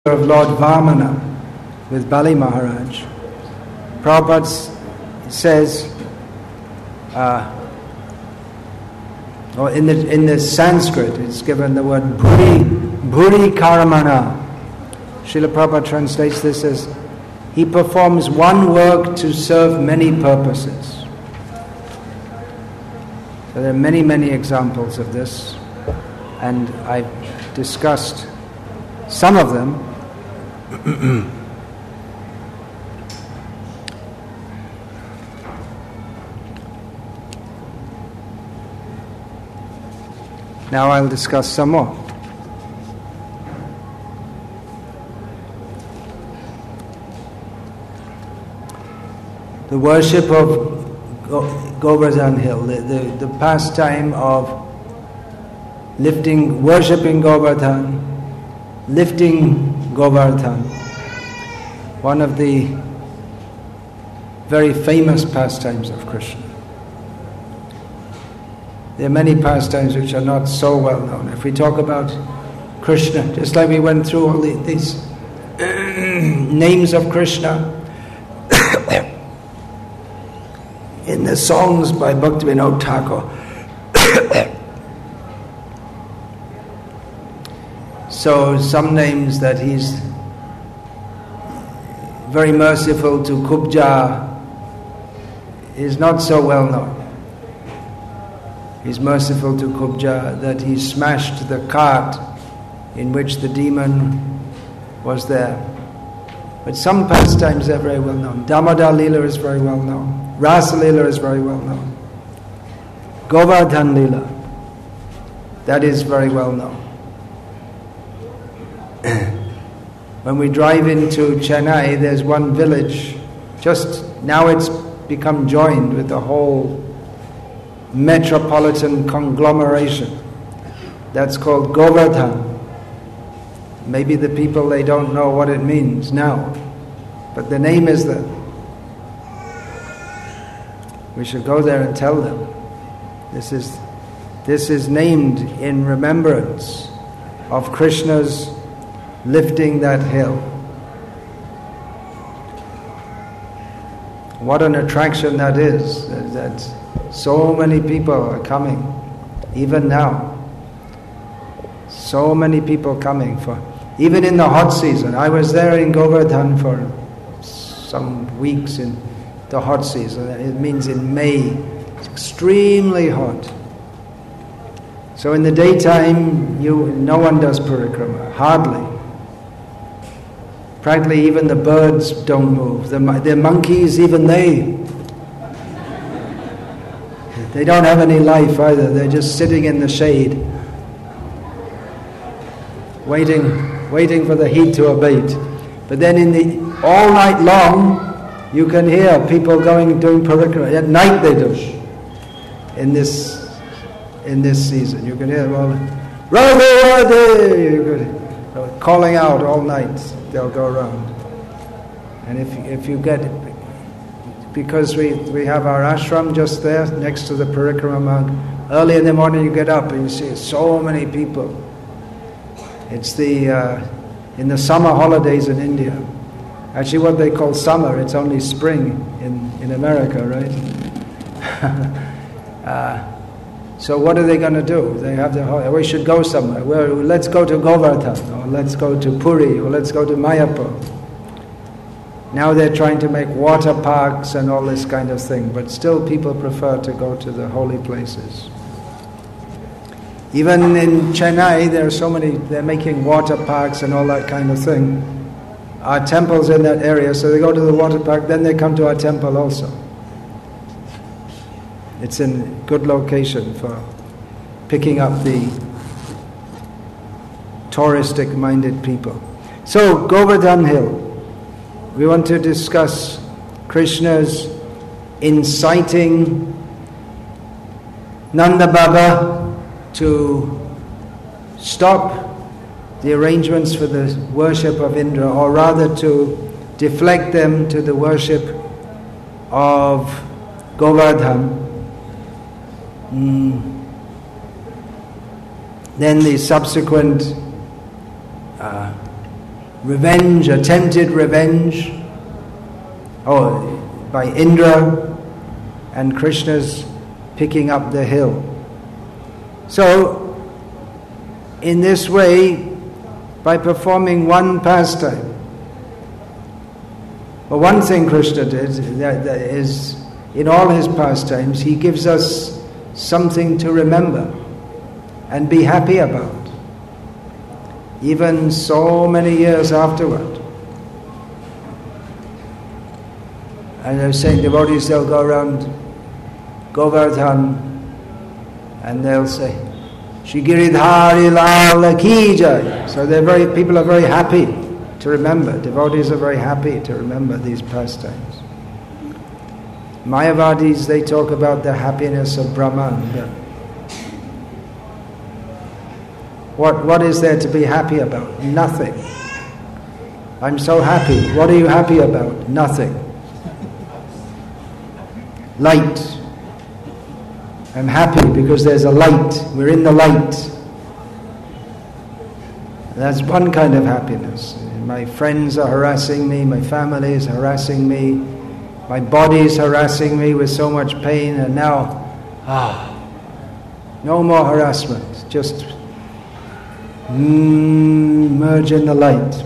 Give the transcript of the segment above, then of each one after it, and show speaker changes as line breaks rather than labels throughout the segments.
of Lord Vamana with Bali Maharaj. Prabhupada says, or in the Sanskrit, it's given the word bhuri karamana. Srila Prabhupada translates this as, he performs one work to serve many purposes. So there are many, many examples of this, and I've discussed some of them. Now I'll discuss some more. The worship of Govardhan Hill, the pastime of worshipping Govardhan, lifting Govardhan, one of the very famous pastimes of Krishna. There are many pastimes which are not so well known. If we talk about Krishna, just like we went through all these names of Krishna in the songs by Bhakti Thakur. So some names that he's very merciful to Kubja is not so well known. He's merciful to Kubja, that he smashed the cart in which the demon was there. But some pastimes are very well known. Damodar Leela is very well known. Rasa Leela is very well known. Govardhan Leela, that is very well known. When we drive into Chennai, there's one village, just now it's become joined with the whole metropolitan conglomeration. That's called Govardhan. Maybe the people, they don't know what it means now, but the name is there. We should go there and tell them. This is named in remembrance of Krishna's lifting that hill. What an attraction that is, that so many people are coming, even now. So many people coming even in the hot season. I was there in Govardhan for some weeks in the hot season. It means in May. It's extremely hot. So in the daytime, no one does parikrama, hardly. Practically even the birds don't move. The monkeys, even they don't have any life either. They're just sitting in the shade, waiting for the heat to abate. But then all night long, you can hear people doing parikrama. At night they do. In this season, you can hear them all, Radhe Radhe, calling out all night. They'll go around. And if you get, because we have our ashram just there next to the parikrama marg, early in the morning you get up and you see so many people. It's in the summer holidays in India. Actually what they call summer, it's only spring in America, right? So what are they going to do? They have we should go somewhere. Well, let's go to Govardhan, or let's go to Puri, or let's go to Mayapur. Now they're trying to make water parks and all this kind of thing, but still people prefer to go to the holy places. Even in Chennai, there are so many, they're making water parks and all that kind of thing. Our temple's in that area, so they go to the water park, then they come to our temple also. It's in good location for picking up the touristic-minded people. So, Govardhan Hill. We want to discuss Krishna's inciting Nanda Baba to stop the arrangements for the worship of Indra, or rather to deflect them to the worship of Govardhan. Then the subsequent revenge, attempted revenge, by Indra, and Krishna's picking up the hill. So, in this way, by performing one pastime, but one thing Krishna did, that is, in all his pastimes, he gives us something to remember and be happy about, even so many years afterward. And I was saying, devotees, they'll go around Govardhan and they'll say, Shri Giridhari Lal Ki Jai. So people are very happy to remember. Devotees are very happy to remember these pastimes. Mayavadis, they talk about the happiness of Brahman. But what is there to be happy about? Nothing. I'm so happy. What are you happy about? Nothing. Light. I'm happy because there's a light. We're in the light. That's one kind of happiness. My friends are harassing me, my family is harassing me, my body is harassing me with so much pain, and now, no more harassment. Just merge in the light.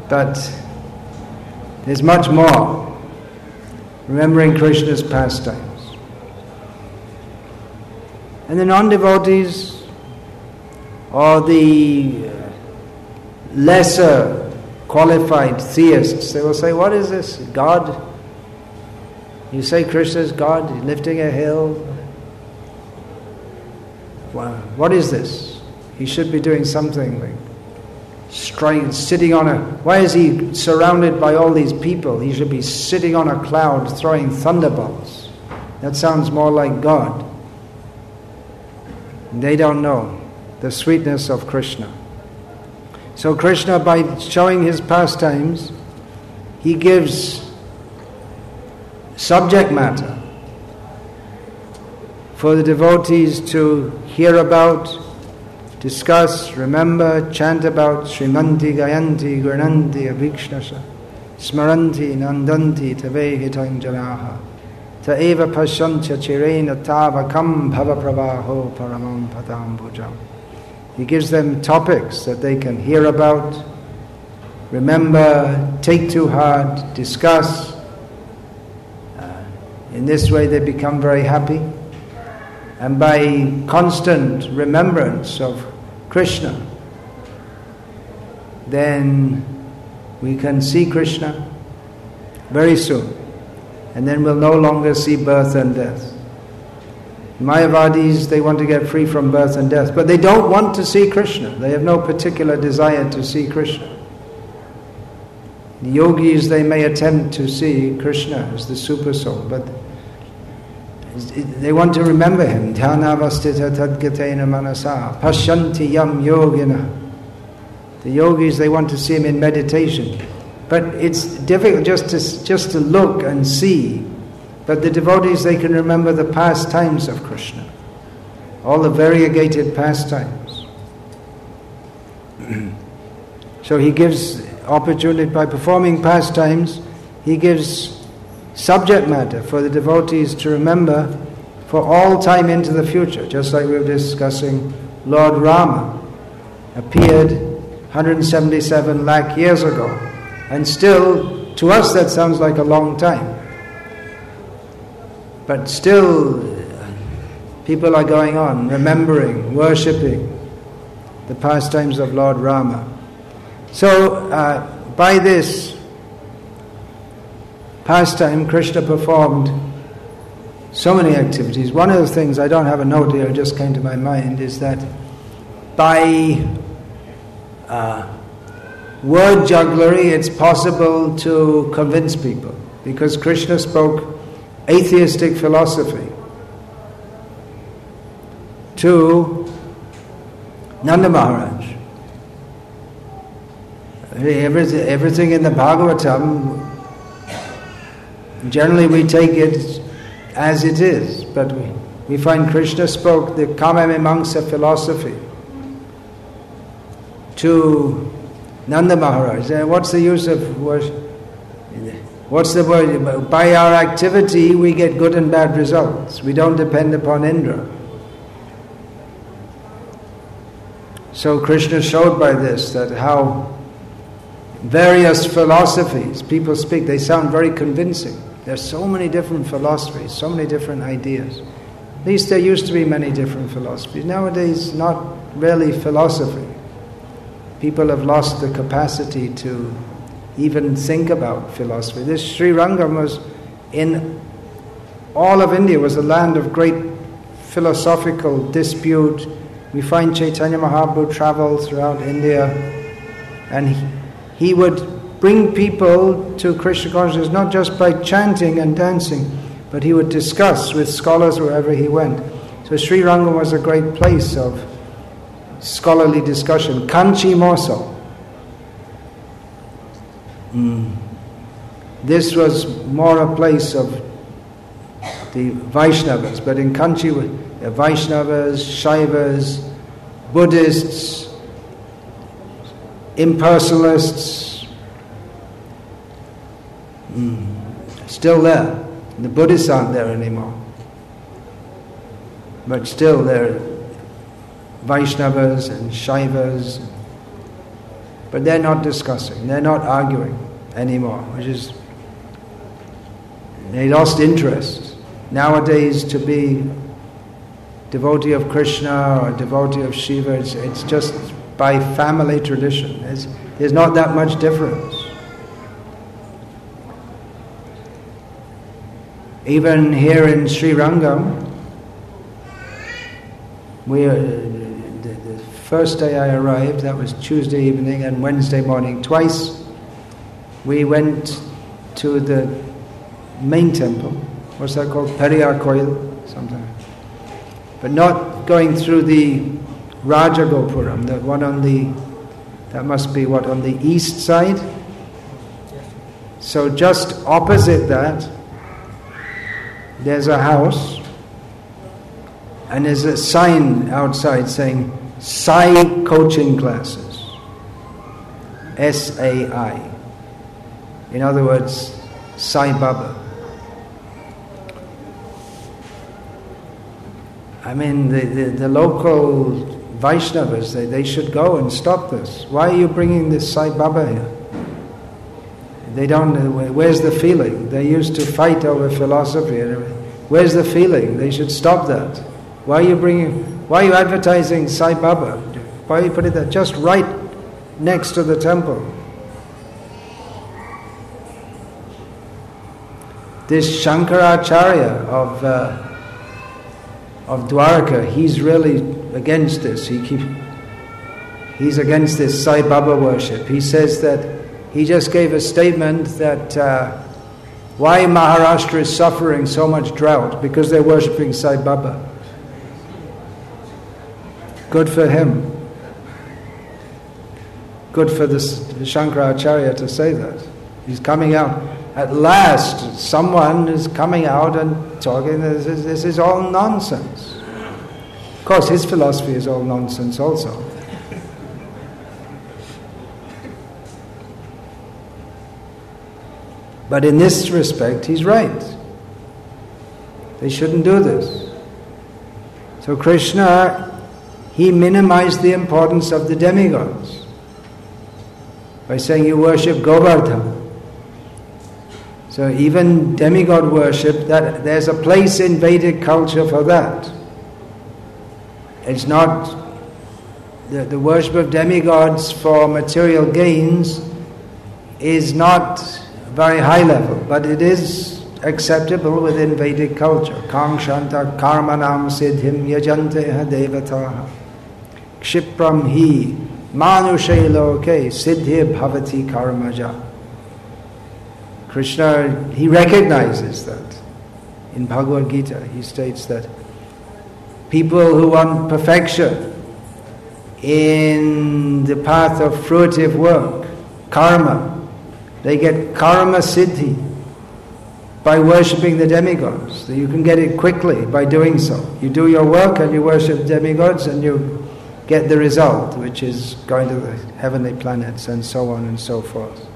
But there's much more. Remembering Krishna's pastimes. And the non-devotees, or the lesser qualified theists, they will say, what is this? God? You say Krishna's God, he's lifting a hill. What is this? He should be doing something like sitting on a... Why is he surrounded by all these people? He should be sitting on a cloud throwing thunderbolts. That sounds more like God. They don't know the sweetness of Krishna. So Krishna, by showing his pastimes, he gives subject matter for the devotees to hear about, discuss, remember, chant about. Srimanti Gayanti Gurnanti Abhikshnasha Smaranti Nandanti Tavehitam Janaha Taeva Pashancha Chirena Tavakam Bhavapravaho Paramam Padam Bhujam. He gives them topics that they can hear about, remember, take to heart, discuss. In this way they become very happy. And by constant remembrance of Krishna, then we can see Krishna very soon. And then we'll no longer see birth and death. Mayavadis, they want to get free from birth and death, but they don't want to see Krishna. They have no particular desire to see Krishna. The yogis, they may attempt to see Krishna as the super soul, but they want to remember him. Dhyanavastita tadgatena manasa pashyanti yam yogina. The yogis, they want to see him in meditation. But it's difficult just to look and see. But the devotees, they can remember the pastimes of Krishna. All the variegated pastimes. So he gives opportunity, by performing pastimes, he gives subject matter for the devotees to remember for all time into the future. Just like we were discussing, Lord Rama appeared 177 lakh years ago. And still, to us that sounds like a long time. But still, people are going on, remembering, worshipping the pastimes of Lord Rama. So, by this pastime, Krishna performed so many activities. One of the things, I don't have a note here, it just came to my mind, is that by word jugglery, it's possible to convince people, because Krishna spoke atheistic philosophy to Nanda Maharaj. Everything in the Bhagavatam, generally we take it as it is, but we find Krishna spoke the Kama Mimamsa philosophy to Nanda Maharaja, what's the use of worship? What's the word? By our activity we get good and bad results. We don't depend upon Indra. So Krishna showed by this that how various philosophies people speak, they sound very convincing. There's so many different philosophies, so many different ideas. At least there used to be many different philosophies. Nowadays, not really philosophy. People have lost the capacity to even think about philosophy. This Srirangam was, in all of India, was a land of great philosophical dispute. We find Chaitanya Mahaprabhu travel throughout India, and he would bring people to Krishna consciousness not just by chanting and dancing, but he would discuss with scholars wherever he went. So Srirangam was a great place of scholarly discussion. Kanchi Moso. This was more a place of the Vaishnavas, but in Kanchi were Vaishnavas, Shaivas, Buddhists, impersonalists, still there. The Buddhists aren't there anymore, but still there are Vaishnavas and Shaivas, but they're not discussing, they're not arguing anymore, which is, they lost interest. Nowadays, to be devotee of Krishna or devotee of Shiva, it's just by family tradition. There's not that much difference. Even here in Srirangam, the first day I arrived, that was Tuesday evening and Wednesday morning, twice we went to the main temple. What's that called? Periyar Koil, something. But not going through the Rajagopuram, the one on the, that must be what, on the east side? So just opposite that, there's a house, and there's a sign outside saying Sai Coaching Classes. S-A-I. In other words, Sai Baba. I mean, the local Vaishnavas, they should go and stop this. Why are you bringing this Sai Baba here? They don't, where's the feeling? They used to fight over philosophy and everything. Where's the feeling? They should stop that. Why are you advertising Sai Baba? Why are you putting that just right next to the temple? This Shankaracharya of Dwarka, he's really against this. He's against this Sai Baba worship. He says that he just gave a statement that why Maharashtra is suffering so much drought, because they're worshipping Sai Baba. Good for him. Good for the Shankaracharya to say that. He's coming out. At last, someone is coming out and talking, this is all nonsense. Of course, his philosophy is all nonsense also. But in this respect, he's right. They shouldn't do this. So Krishna, he minimized the importance of the demigods by saying you worship Govardhan. So even demigod worship, that there's a place in Vedic culture for that. It's not the worship of demigods for material gains is not very high level, but it is acceptable within Vedic culture. Kamshanta karmanam siddhim yajanteha devataha kshipram hi manushe loke siddhi bhavati karmaja. Krishna, he recognizes that. In Bhagavad Gita, he states that people who want perfection in the path of fruitive work, karma, they get karma siddhi by worshipping the demigods. So you can get it quickly by doing so. You do your work and you worship demigods and you get the result, which is going to the heavenly planets and so on and so forth.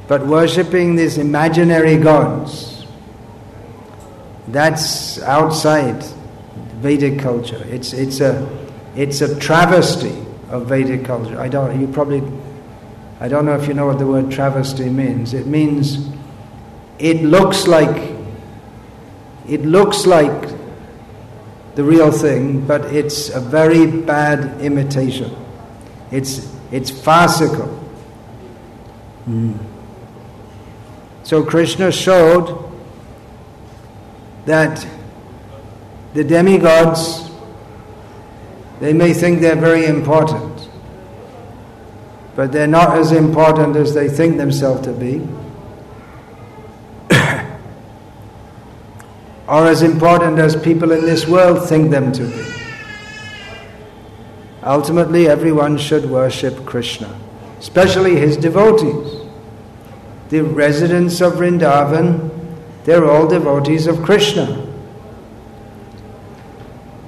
But worshipping these imaginary gods, that's outside Vedic culture. It's a travesty of Vedic culture. I don't know if you know what the word travesty means. It means it looks like the real thing, but it's a very bad imitation. It's farcical. So Krishna showed that the demigods, they may think they're very important, but they're not as important as they think themselves to be, or as important as people in this world think them to be. Ultimately, everyone should worship Krishna, especially his devotees. The residents of Vrindavan, they're all devotees of Krishna,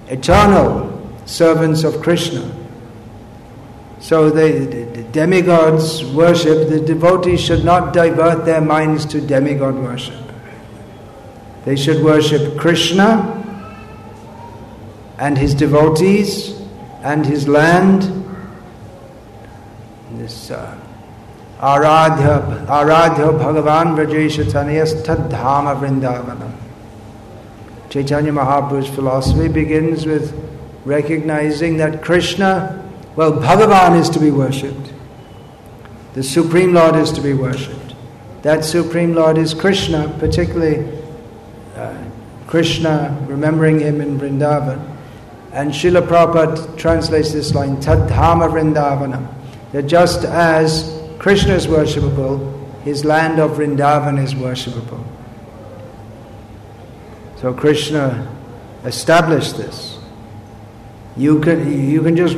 eternal servants of Krishna. So the demigods worship, the devotees should not divert their minds to demigod worship. They should worship Krishna and his devotees and his land. This Aradhya Bhagavan Vrajesha Tanayas Tadhama Vrindavanam. Chaitanya Mahaprabhu's philosophy begins with recognizing that Krishna, Bhagavan is to be worshipped. The Supreme Lord is to be worshipped. That Supreme Lord is Krishna, particularly Krishna, remembering him in Vrindavan. And Srila Prabhupada translates this line, Tadhama Vrindavanam. That just as Krishna is worshipable, his land of Vrindavan is worshipable. So Krishna established this. You can just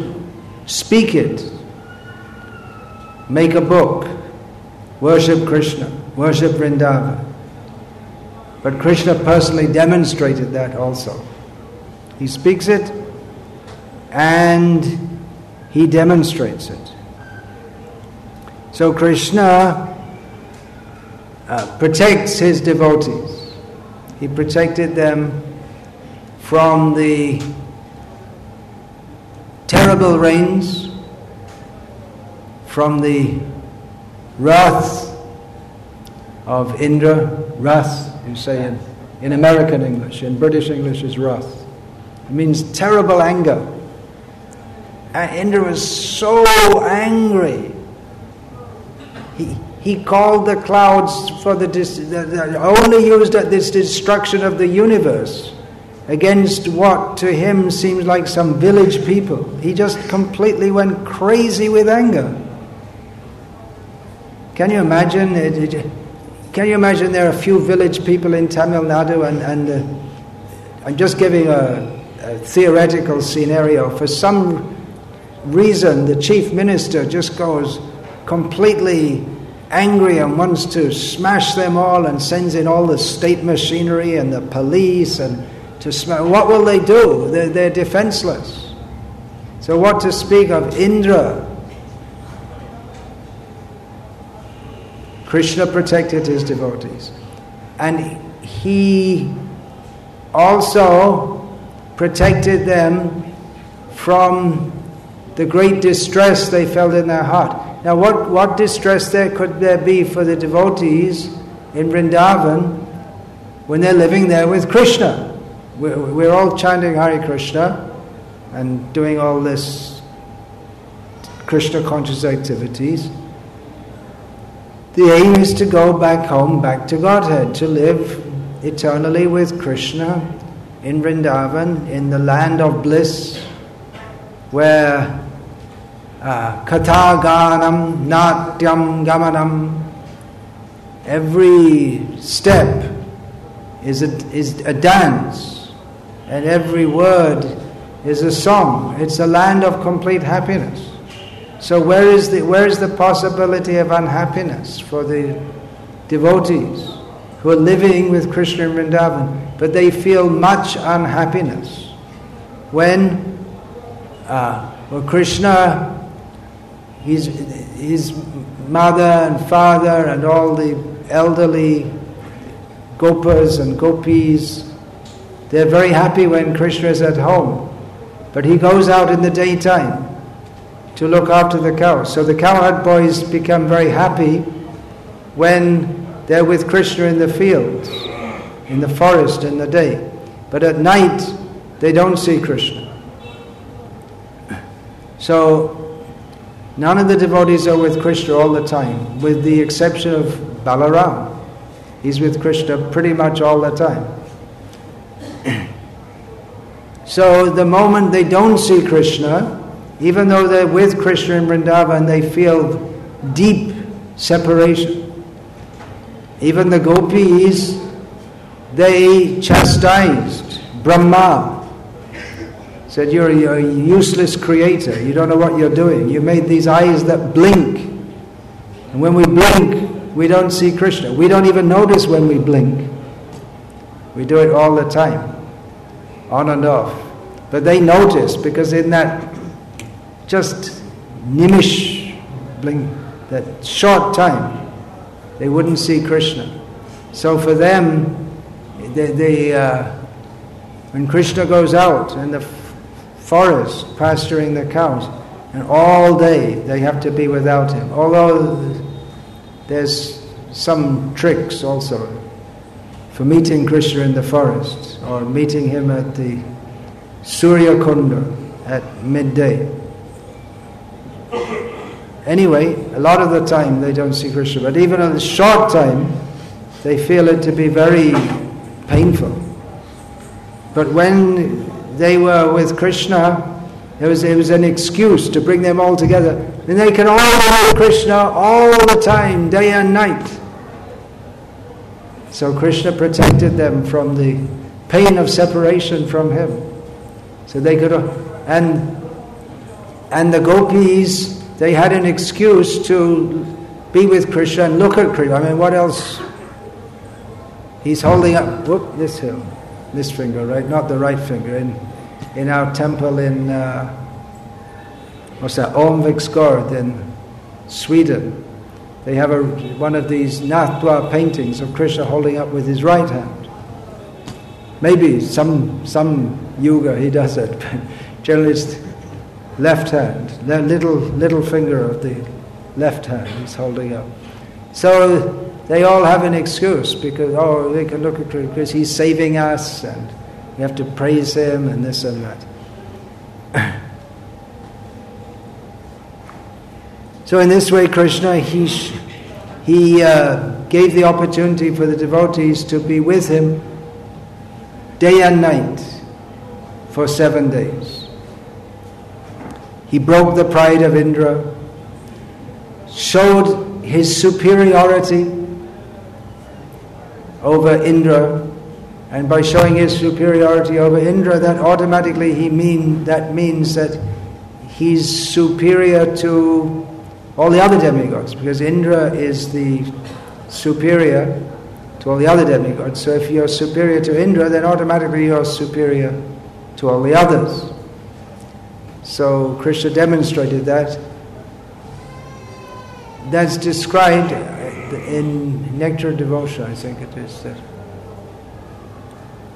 speak it, make a book, worship Krishna, worship Vrindavan. But Krishna personally demonstrated that also. He speaks it and he demonstrates it. So Krishna protects his devotees. He protected them from the terrible rains, from the wrath of Indra. Wrath, you say in American English. In British English is wrath. It means terrible anger. Indra was so angry. He called the clouds for only used at this destruction of the universe against what to him seems like some village people. He just completely went crazy with anger. Can you imagine? Can you imagine there are a few village people in Tamil Nadu and I'm just giving a theoretical scenario. For some reason, the chief minister just goes completely angry and wants to smash them all and sends in all the state machinery and the police and to smash. What will they do? They're defenseless. So what to speak of Indra? Krishna protected his devotees. And he also protected them from the great distress they felt in their heart. Now what distress could there be for the devotees in Vrindavan when they're living there with Krishna? We're all chanting Hare Krishna and doing all this Krishna conscious activities. The aim is to go back home, back to Godhead, to live eternally with Krishna in Vrindavan, in the land of bliss, where Katha Ganam, Natyam Gamanam, every step is a dance, and every word is a song. It's a land of complete happiness. So where is the possibility of unhappiness for the devotees who are living with Krishna in Vrindavan? But they feel much unhappiness when Well, Krishna, his mother and father and all the elderly gopas and gopis, they're very happy when Krishna is at home. But he goes out in the daytime to look after the cows. So the cowherd boys become very happy when they're with Krishna in the fields, in the forest in the day. But at night, they don't see Krishna. So none of the devotees are with Krishna all the time, with the exception of Balaram. He's with Krishna pretty much all the time. So the moment they don't see Krishna, even though they're with Krishna in Vrindavan, they feel deep separation. Even the gopis, they chastised Brahma. Said, you're a useless creator. You don't know what you're doing. You made these eyes that blink. And when we blink, we don't see Krishna. We don't even notice when we blink. We do it all the time, on and off. But they notice, because in that just nimish blink, that short time, they wouldn't see Krishna. So for them, when Krishna goes out in the forest, pasturing the cows, and all day they have to be without him. Although there's some tricks also for meeting Krishna in the forest, or meeting him at the Surya Kunda at midday. Anyway, a lot of the time they don't see Krishna, but even in a short time, they feel it to be very painful. But when they were with Krishna, it was an excuse to bring them all together. And they can all be with Krishna all the time, day and night. So Krishna protected them from the pain of separation from him. So they could, and the gopis, they had an excuse to be with Krishna and look at Krishna. I mean, what else? He's holding up, this finger, right? Not the right finger. In our temple in, Om Viksgård in Sweden, they have one of these Natwa paintings of Krishna holding up with his right hand. Maybe some yuga he does it, but generally it's left hand, the little finger of the left hand he's holding up. So they all have an excuse, because they can look at Krishna because he's saving us, and we have to praise him and this and that. So in this way, Krishna, he gave the opportunity for the devotees to be with him day and night for 7 days. He broke the pride of Indra, showed his superiority over Indra, and by showing his superiority over Indra, that automatically means that he's superior to all the other demigods, because Indra is the superior to all the other demigods. So if you're superior to Indra, then automatically you're superior to all the others. So Krishna demonstrated that. That's described in Nectar of Devotion, I think it is. That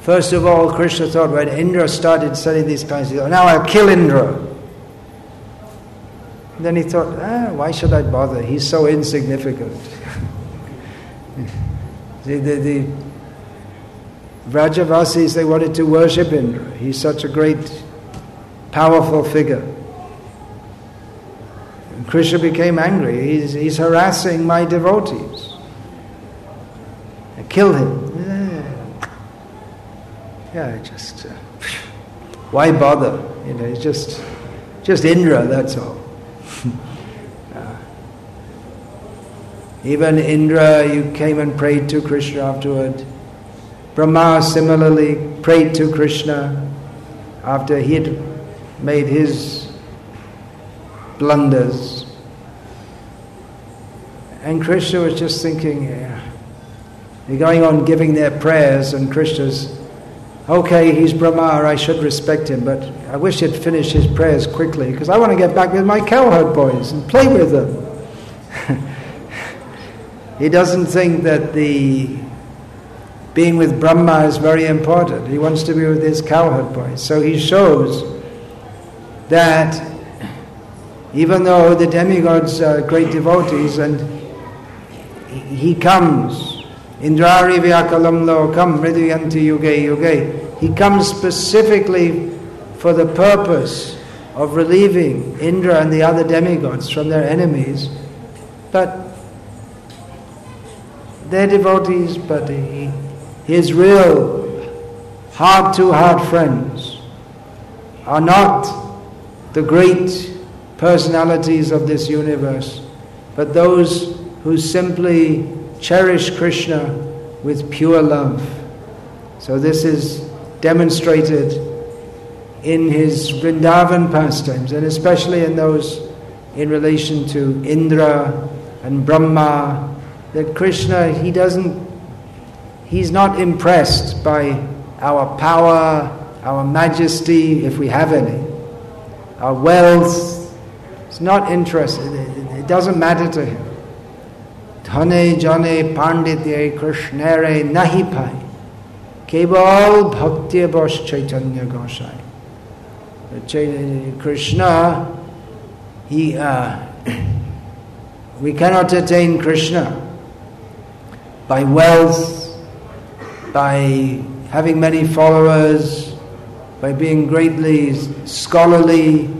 first of all, Krishna thought, when Indra started studying these kinds, he thought, now I'll kill Indra. And then he thought, why should I bother? He's so insignificant. The Vrajavasis, they wanted to worship Indra. He's such a great, powerful figure. And Krishna became angry. He's harassing my devotees. Kill him. Just why bother? It's just Indra, that's all. Even Indra, you came and prayed to Krishna afterward. Brahma similarly prayed to Krishna after he had made his blunders. And Krishna was just thinking, they're going on giving their prayers, and Krishna's, okay, he's Brahma, I should respect him, but I wish he'd finish his prayers quickly, because I want to get back with my cowherd boys and play with them. He doesn't think that being with Brahma is very important. He wants to be with his cowherd boys. So he shows that even though the demigods are great devotees, and he comes, Indrari Vyakalam Lokam Mriduyanti Yuge Yuge, he comes specifically for the purpose of relieving Indra and the other demigods from their enemies, but they're devotees, but his real heart-to-heart friends are not the great personalities of this universe, but those who simply cherish Krishna with pure love. So this is demonstrated in his Vrindavan pastimes, and especially in those in relation to Indra and Brahma, that Krishna, he's not impressed by our power, our majesty, if we have any, our wealth. He's not interested. It doesn't matter to him. Dhane jane panditye krishnere nahi pai, kebal bhakti bosh chaitanya gosai. Krishna, we cannot attain Krishna by wealth, by having many followers, by being greatly scholarly.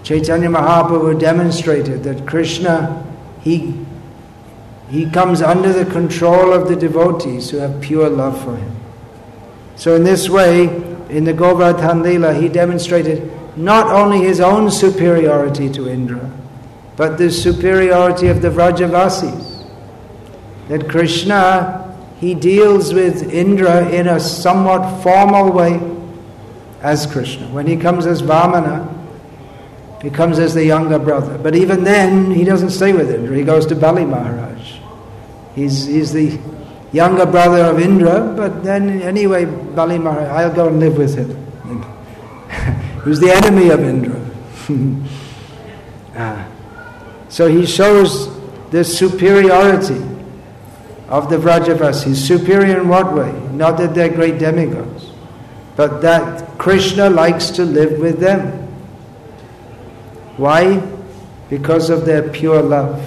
Chaitanya Mahaprabhu demonstrated that Krishna, he comes under the control of the devotees who have pure love for him. So in this way, in the Govardhan Leela, he demonstrated not only his own superiority to Indra, but the superiority of the Vrajavasis. That Krishna, he deals with Indra in a somewhat formal way as Krishna. When he comes as Vamana, he comes as the younger brother. But even then, he doesn't stay with Indra. He goes to Bali Maharaj. He's the younger brother of Indra, but then anyway, Bali Maharaj, I'll go and live with him. Who's the enemy of Indra. So he shows the superiority of the Vrajavasis. Superior in what way? Not that they're great demigods, but that Krishna likes to live with them. Why? Because of their pure love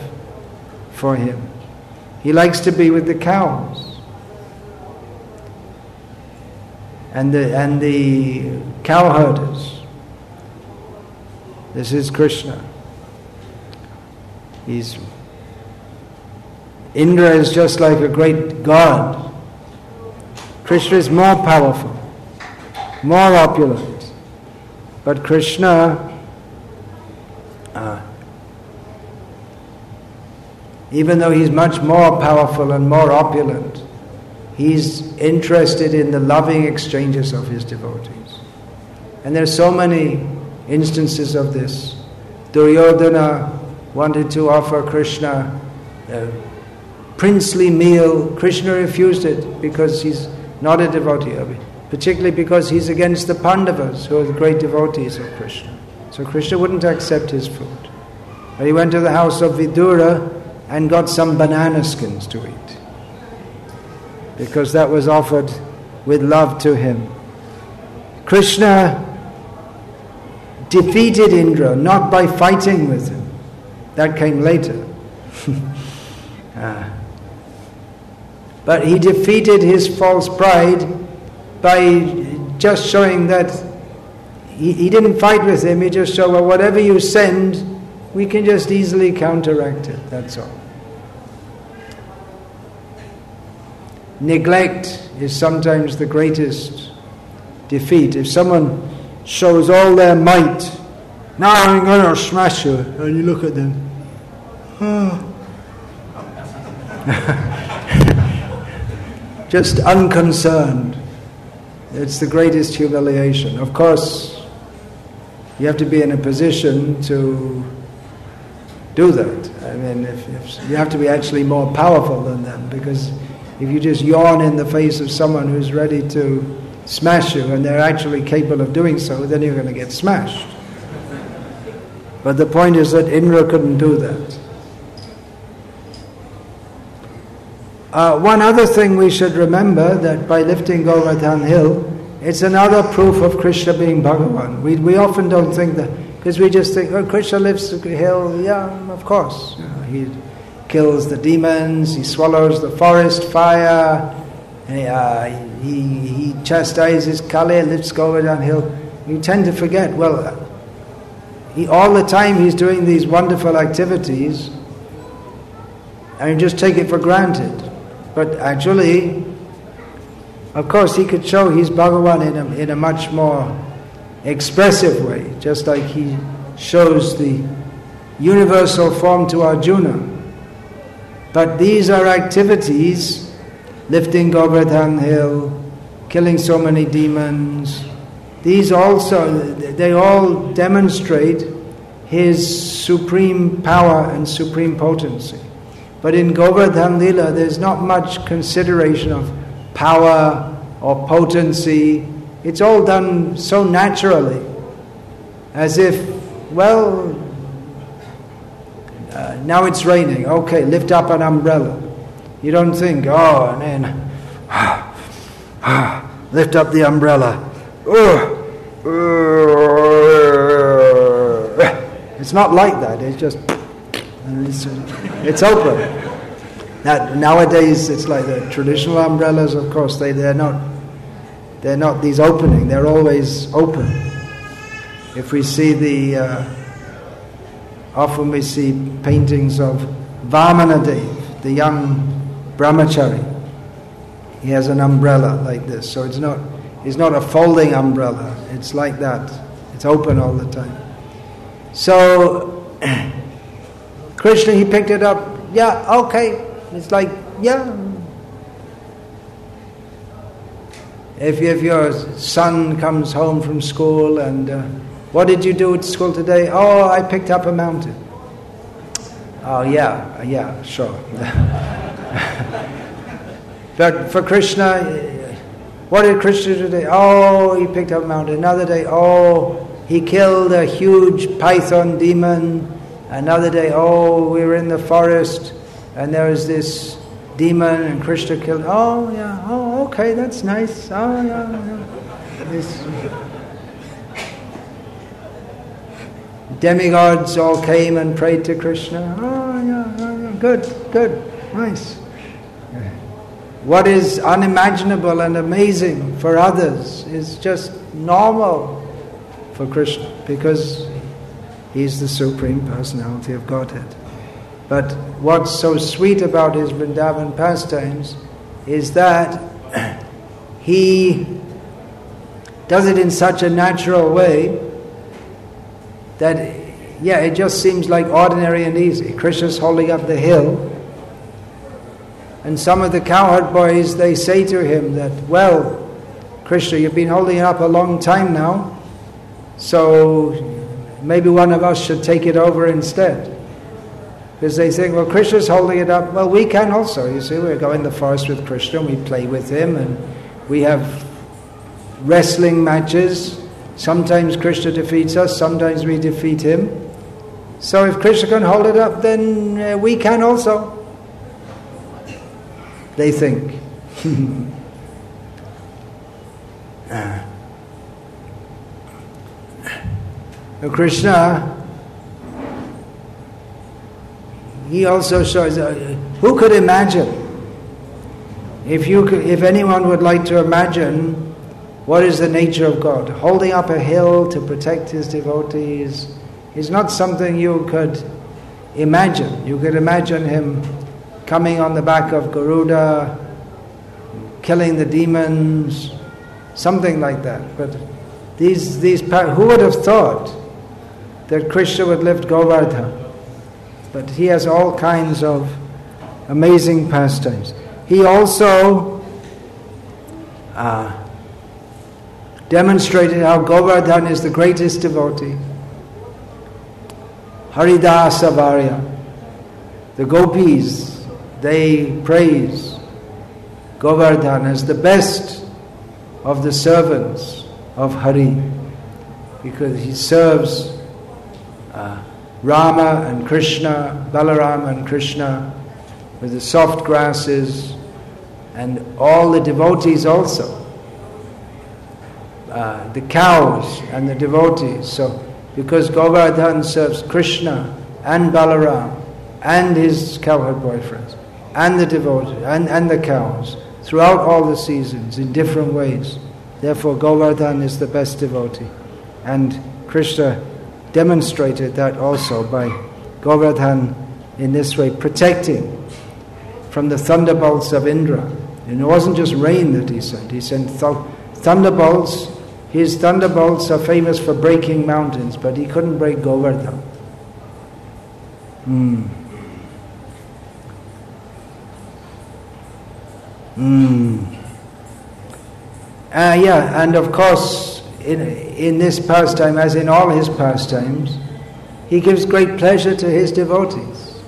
for him. He likes to be with the cows and the cowherders. This is Krishna. Indra is just like a great god. Krishna is more powerful, more opulent. But Krishna, even though he's much more powerful and more opulent, he's interested in the loving exchanges of his devotees. And there are so many instances of this. Duryodhana wanted to offer Krishna a princely meal. Krishna refused it because he's not a devotee of it, particularly because he's against the Pandavas, who are the great devotees of Krishna. So Krishna wouldn't accept his food. But he went to the house of Vidura and got some banana skins to eat, because that was offered with love to him. Krishna defeated Indra not by fighting with him. That came later. But he defeated his false pride by just showing that he didn't fight with him. He just showed, well, whatever you send, we can just easily counteract it. That's all. Neglect is sometimes the greatest defeat. If someone shows all their might, now I'm going to smash you, and you look at them, just unconcerned. It's the greatest humiliation. Of course, you have to be in a position to do that. I mean, if you have to be actually more powerful than them, because if you just yawn in the face of someone who's ready to smash you, and they're actually capable of doing so, then you're going to get smashed. But the point is that Indra couldn't do that. One other thing we should remember, that by lifting Govardhan hill, it's another proof of Krishna being Bhagavan. We often don't think that, because we just think, oh, Krishna lifts the hill, yeah, of course. You know, he kills the demons, he swallows the forest fire, he chastises Kali, lifts Govardhan hill. You tend to forget, well, all the time he's doing these wonderful activities, and you just take it for granted. But actually, of course, he could show he's Bhagavan in a much more expressive way, just like he shows the universal form to Arjuna. But these are activities, lifting Govardhan hill, killing so many demons. These also, they all demonstrate his supreme power and supreme potency. But in Govardhan Lila, there's not much consideration of power or potency. It's all done so naturally, as if, well, now it's raining, okay, lift up an umbrella. You don't think, oh, and then, lift up the umbrella. It's not like that, it's just, it's open. Nowadays it's like the traditional umbrellas, of course, they're not these opening, they're always open. If we see often we see paintings of Vamanadev, the young brahmachari. He has an umbrella like this, so it's not a folding umbrella, it's like that. It's open all the time. So Krishna, he picked it up, yeah, okay. It's like, yeah. If your son comes home from school and what did you do at school today? Oh, I picked up a mountain. Oh, yeah, sure. But for Krishna, what did Krishna do today? Oh, he picked up a mountain. Another day, oh, he killed a huge python demon. Another day, oh, we were in the forest and there was this demon and Krishna killed. Oh, yeah, oh, okay, that's nice. Oh, yeah. This demigods all came and prayed to Krishna. Oh, yeah, good, nice. What is unimaginable and amazing for others is just normal for Krishna, because he's the Supreme Personality of Godhead. But what's so sweet about his Vrindavan pastimes is that he does it in such a natural way that, yeah, it just seems like ordinary and easy. Krishna's holding up the hill, and some of the cowherd boys, they say to him that, well, Krishna, you've been holding it up a long time now, so maybe one of us should take it over instead. Because they think, well, Krishna's holding it up, well, we can also. You see, we go in the forest with Krishna, and we play with him, and we have wrestling matches. Sometimes Krishna defeats us, sometimes we defeat him. So if Krishna can hold it up, then we can also. They think. Krishna, he also shows, who could imagine? If anyone would like to imagine what is the nature of God, holding up a hill to protect his devotees is not something you could imagine. You could imagine him coming on the back of Garuda, killing the demons, something like that. But who would have thought that Krishna would lift Govardhan? But he has all kinds of amazing pastimes. He also demonstrated how Govardhan is the greatest devotee. Haridasa Varya, the gopis, they praise Govardhan as the best of the servants of Hari, because he serves Rama and Krishna, Balaram and Krishna, with the soft grasses, and all the devotees also, the cows and the devotees. So, because Govardhan serves Krishna and Balaram and his cowherd boyfriends and the devotees and the cows throughout all the seasons in different ways. Therefore, Govardhan is the best devotee. And Krishna demonstrated that also by Govardhan in this way protecting from the thunderbolts of Indra. And it wasn't just rain that he sent thunderbolts. His thunderbolts are famous for breaking mountains, but he couldn't break Govardhan. And of course, in this pastime, as in all his pastimes, he gives great pleasure to his devotees.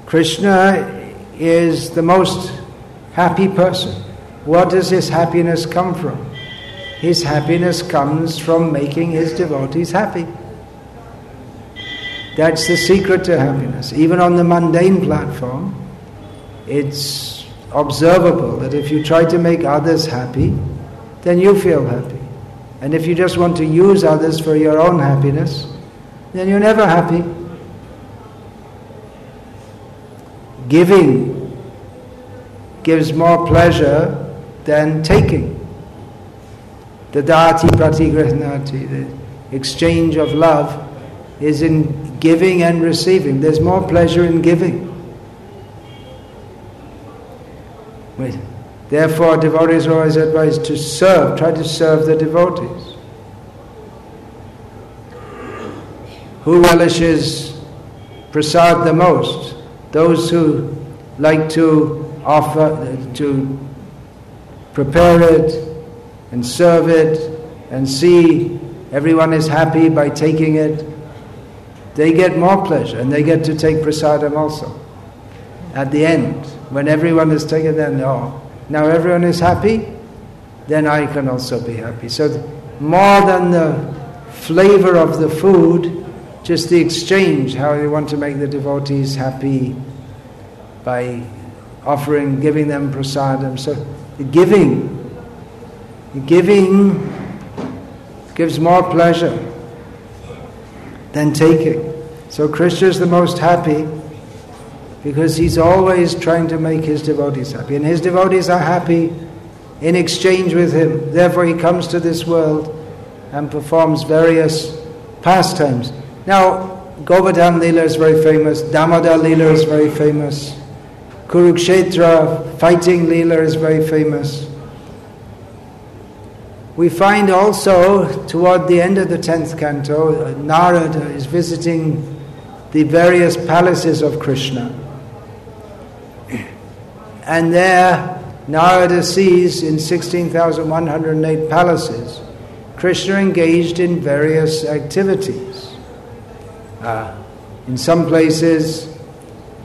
Krishna is the most happy person. What does his happiness come from? His happiness comes from making his devotees happy. That's the secret to happiness. Even on the mundane platform, it's observable that if you try to make others happy, then you feel happy. And if you just want to use others for your own happiness, then you're never happy. Giving gives more pleasure than taking. Dadati pratigrihnati, the exchange of love, is in giving and receiving. There's more pleasure in giving. Therefore, devotees are always advised to serve, try to serve the devotees. Who relishes prasad the most? Those who like to offer, to prepare it and serve it and see everyone is happy by taking it. They get more pleasure, and they get to take prasadam also. At the end, when everyone is taken, then now everyone is happy, then I can also be happy. So more than the flavor of the food, just the exchange, how you want to make the devotees happy by offering, giving them prasadam. So the giving gives more pleasure than taking. So Krishna is the most happy because he's always trying to make his devotees happy. And his devotees are happy in exchange with him. Therefore he comes to this world and performs various pastimes. Now, Govardhan Leela is very famous, Damodar Leela is very famous, Kurukshetra fighting Leela is very famous. We find also, toward the end of the 10th canto, Narada is visiting the various palaces of Krishna. And there, Narada sees in 16,108 palaces, Krishna engaged in various activities. In some places,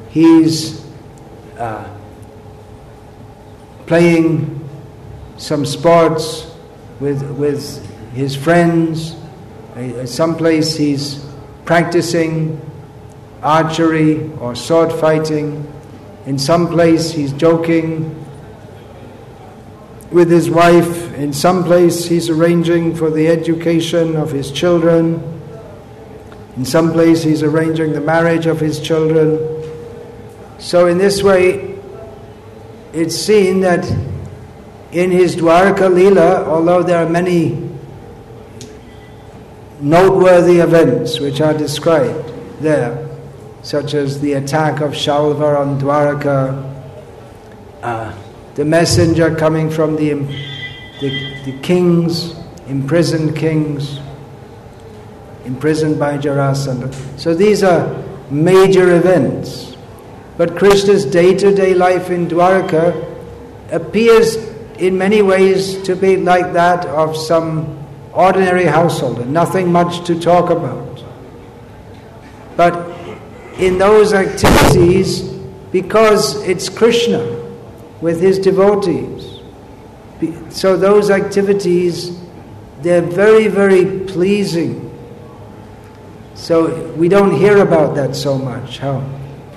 he's playing some sports with his friends. Someplace he's practicing archery or sword fighting. In some place he's joking with his wife. In some place he's arranging for the education of his children. In some place he's arranging the marriage of his children. So in this way, it's seen that in his Dwaraka Leela, although there are many noteworthy events which are described there, such as the attack of Shalva on Dwaraka, the messenger coming from the kings, imprisoned by Jarasandha. So these are major events. But Krishna's day-to-day life in Dwaraka appears in many ways to be like that of some ordinary householder, nothing much to talk about. But in those activities, because it's Krishna, with his devotees. So those activities, they're very, very pleasing. So we don't hear about that so much, how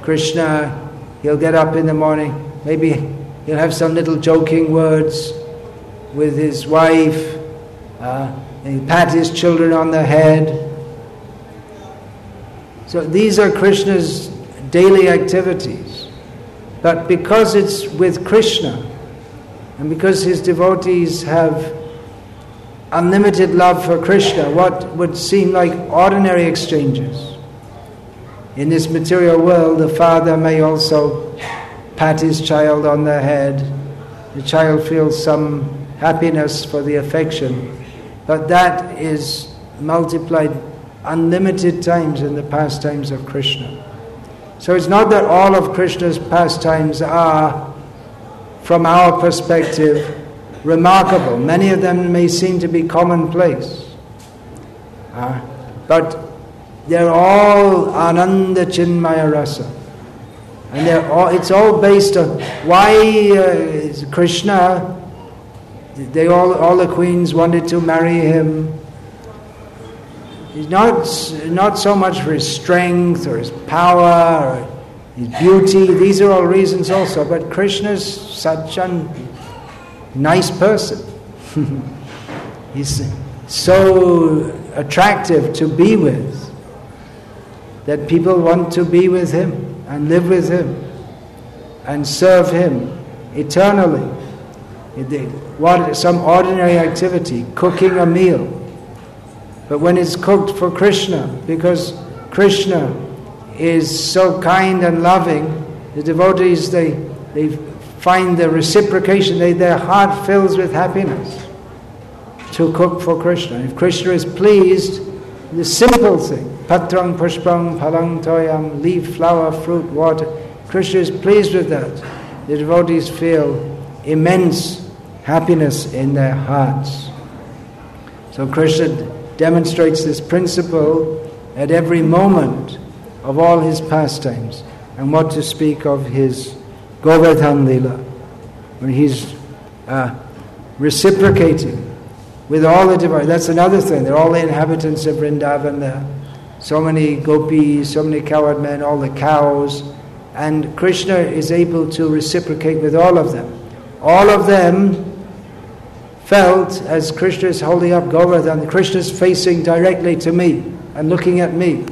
Krishna, he'll get up in the morning, maybe he'll have some little joking words with his wife, and he'll pat his children on the head. So these are Krishna's daily activities. But because it's with Krishna, and because his devotees have unlimited love for Krishna, what would seem like ordinary exchanges. In this material world, the father may also pat his child on the head. The child feels some happiness for the affection, but that is multiplied unlimited times in the pastimes of Krishna. So it's not that all of Krishna's pastimes are, from our perspective, remarkable. Many of them may seem to be commonplace. But they're all Ananda Chinmaya Rasa. And it's all based on why Krishna, all the queens wanted to marry him. He's not so much for his strength or his power or his beauty. These are all reasons also. But Krishna's such a nice person. He's so attractive to be with that people want to be with him and live with him and serve him eternally. Some ordinary activity, cooking a meal. But when it's cooked for Krishna, because Krishna is so kind and loving, the devotees, they find the reciprocation, their heart fills with happiness to cook for Krishna. If Krishna is pleased, the simple thing, patrang pushpang phalang toyam, leaf, flower, fruit, water, Krishna is pleased with that. The devotees feel immense happiness in their hearts. So Krishna demonstrates this principle at every moment of all his pastimes, and what to speak of his Govardhan Lila, when he's reciprocating with all the devotees. That's another thing. They're all the inhabitants of Vrindavan there. So many gopis, so many cowherd men, all the cows, and Krishna is able to reciprocate with all of them. All of them felt, as Krishna is holding up Govardhan, Krishna is facing directly to me and looking at me.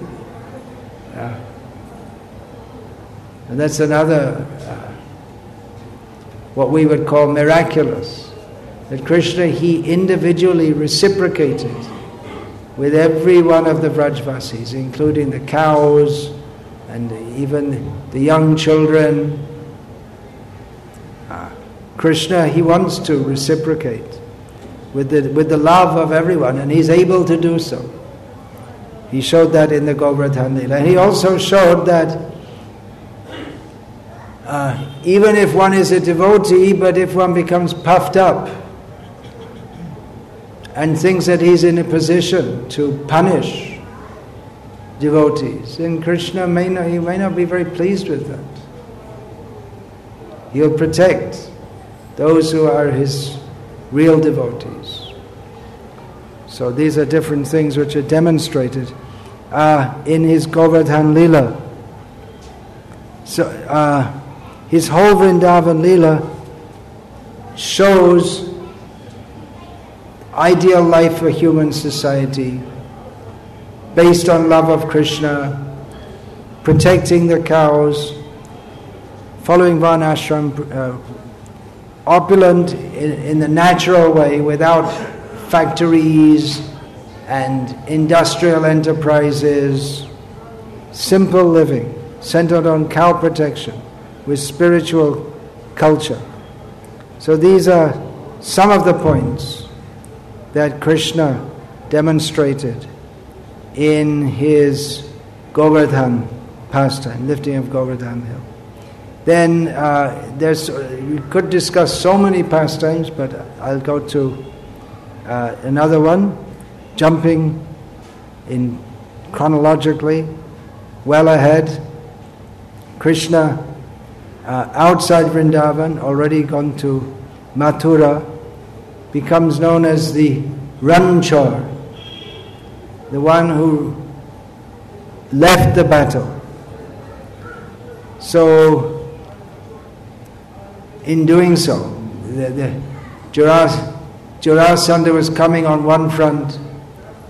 And that's another, what we would call miraculous. That Krishna, he individually reciprocated with every one of the Vrajvasis, including the cows and even the young children. Krishna, he wants to reciprocate with the love of everyone, and he's able to do so. He showed that in the Govardhan Lila. And he also showed that even if one is a devotee, but if one becomes puffed up and thinks that he's in a position to punish devotees, then Krishna may not be very pleased with that. He'll protect those who are his real devotees. So these are different things which are demonstrated in his Govardhan Lila. So his whole Vrindavan Lila shows ideal life for human society based on love of Krishna, protecting the cows, following Varnashram, opulent in the natural way, without factories and industrial enterprises, simple living, centered on cow protection, with spiritual culture. So these are some of the points that Krishna demonstrated in his Govardhan pastime, lifting of Govardhan hill. Then we could discuss so many pastimes, but I'll go to another one, jumping in chronologically, well ahead. Krishna outside Vrindavan, already gone to Mathura, becomes known as the Ranchor, the one who left the battle. So, in doing so, Jarasandha was coming on one front,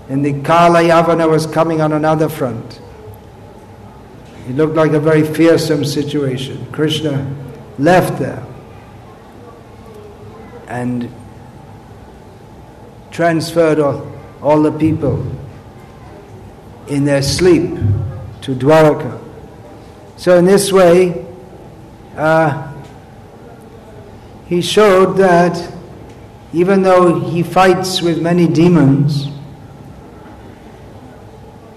and the Kala Yavana was coming on another front. It looked like a very fearsome situation. Krishna left there and transferred all the people in their sleep to Dwaraka. So in this way, he showed that even though he fights with many demons,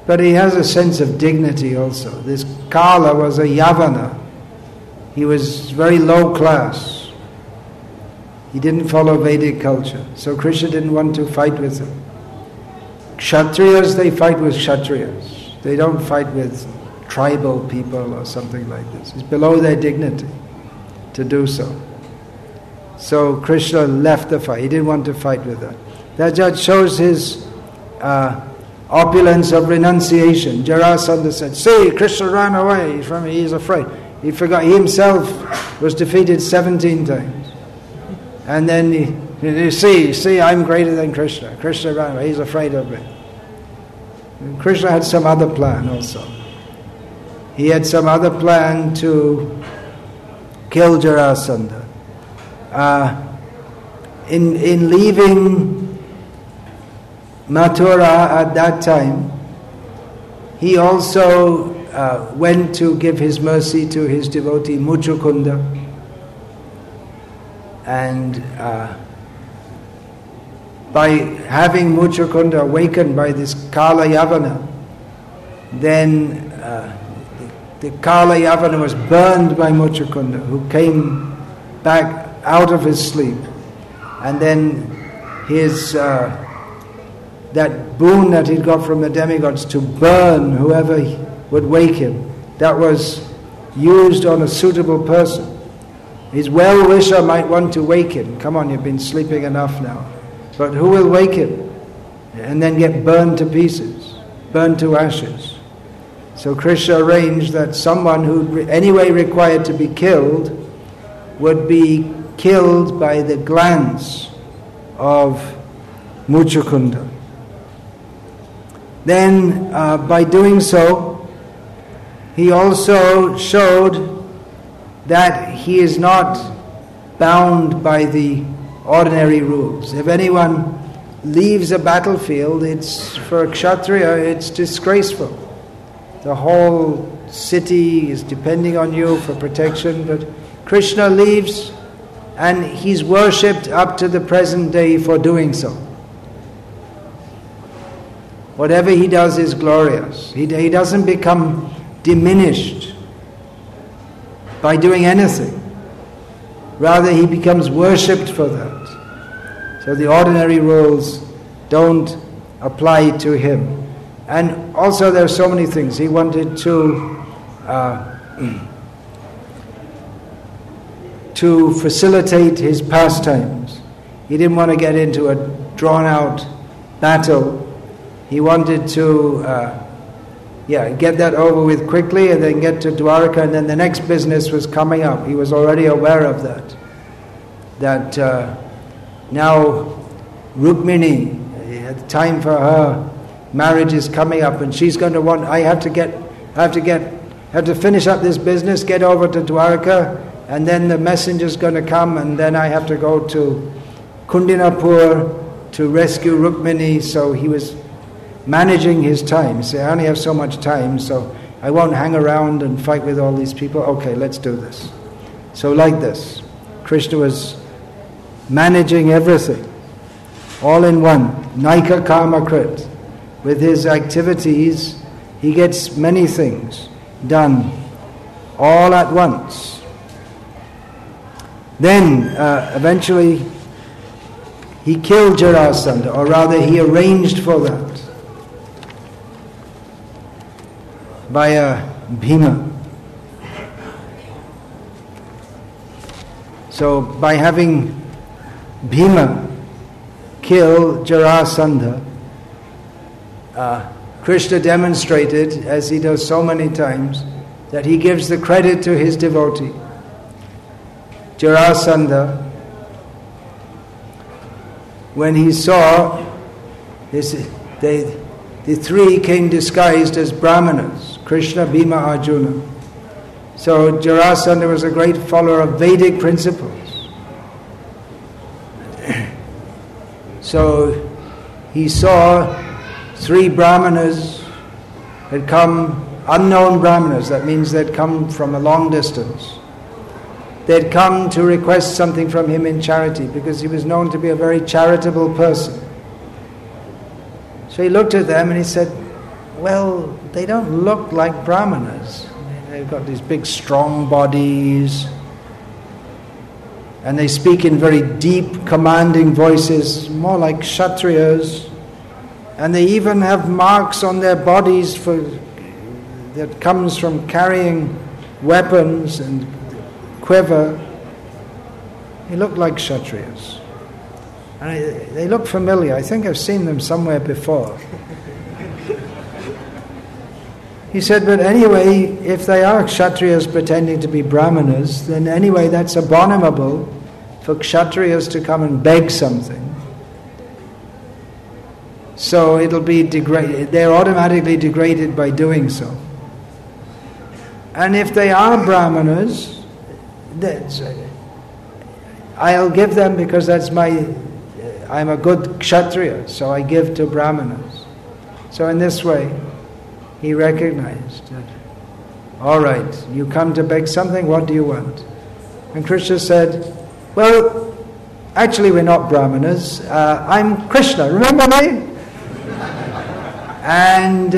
but he has a sense of dignity also. This Kala was a Yavana. He was very low class. He didn't follow Vedic culture. So Krishna didn't want to fight with him. Kshatriyas, they fight with Kshatriyas. They don't fight with tribal people or something like this. It's below their dignity to do so. So Krishna left the fight. He didn't want to fight with them. That just shows his opulence of renunciation. Jarasandha said, "See, Krishna ran away from me. He's afraid." He forgot. He himself was defeated 17 times. And then you see, I'm greater than Krishna. Krishna ran away. He's afraid of me. And Krishna had some other plan also. He had some other plan to kill Jarasandha. In leaving Mathura at that time, he also went to give his mercy to his devotee Muchukunda, and by having Muchukunda awakened by this Kala Yavana, then the Kala Yavana was burned by Muchukunda, who came back out of his sleep, and then his that boon that he'd got from the demigods to burn whoever would wake him, that was used on a suitable person. His well-wisher might want to wake him. Come on, you've been sleeping enough now. But who will wake him? And then get burned to pieces, burned to ashes. So Krishna arranged that someone who anyway required to be killed would be killed by the glance of Muchukunda. Then, by doing so, he also showed that he is not bound by the ordinary rules. If anyone leaves a battlefield, it's for a Kshatriya, it's disgraceful. The whole city is depending on you for protection, but Krishna leaves, and he's worshipped up to the present day for doing so. Whatever he does is glorious. He doesn't become diminished by doing anything. Rather, he becomes worshipped for that. So the ordinary rules don't apply to him. And also there are so many things. He wanted to facilitate his pastimes. He didn't want to get into a drawn-out battle. He wanted to get that over with quickly and then get to Dwaraka, and then the next business was coming up. He was already aware of that. That now Rukmini, the time for her marriage is coming up, and she's going to want. I have to finish up this business, get over to Dwaraka, and then the messenger's going to come, and then I have to go to Kundinapur to rescue Rukmini. So he was managing his time. He said, I only have so much time, so I won't hang around and fight with all these people. Okay, let's do this. So like this, Krishna was managing everything, all in one. Naikakarmakrt. With his activities, he gets many things done, all at once. Then, eventually, he killed Jarasandha, or rather, he arranged for that via Bhima. So by having Bhima kill Jarasandha, Krishna demonstrated, as he does so many times, that he gives the credit to his devotee. Jarasandha, when he saw this, the three came disguised as Brahmanas, Krishna, Bhima, Arjuna. So Jarasandha was a great follower of Vedic principles. So he saw three Brahmanas had come, unknown Brahmanas, that means they'd come from a long distance. They'd come to request something from him in charity, because he was known to be a very charitable person. So he looked at them and he said, well, they don't look like Brahmanas. They've got these big strong bodies, and they speak in very deep, commanding voices, more like Kshatriyas. And they even have marks on their bodies that comes from carrying weapons and quiver. They look like Kshatriyas. And they look familiar. I think I've seen them somewhere before. He said, but anyway, if they are Kshatriyas pretending to be Brahmanas, then anyway that's abominable for Kshatriyas to come and beg something. So it'll be degraded. They're automatically degraded by doing so. And if they are Brahmanas, I'll give them because I'm a good Kshatriya, so I give to Brahmanas. So in this way, he recognized that, all right, you come to beg something, what do you want? And Krishna said, well, actually we're not Brahmanas, I'm Krishna, remember me? And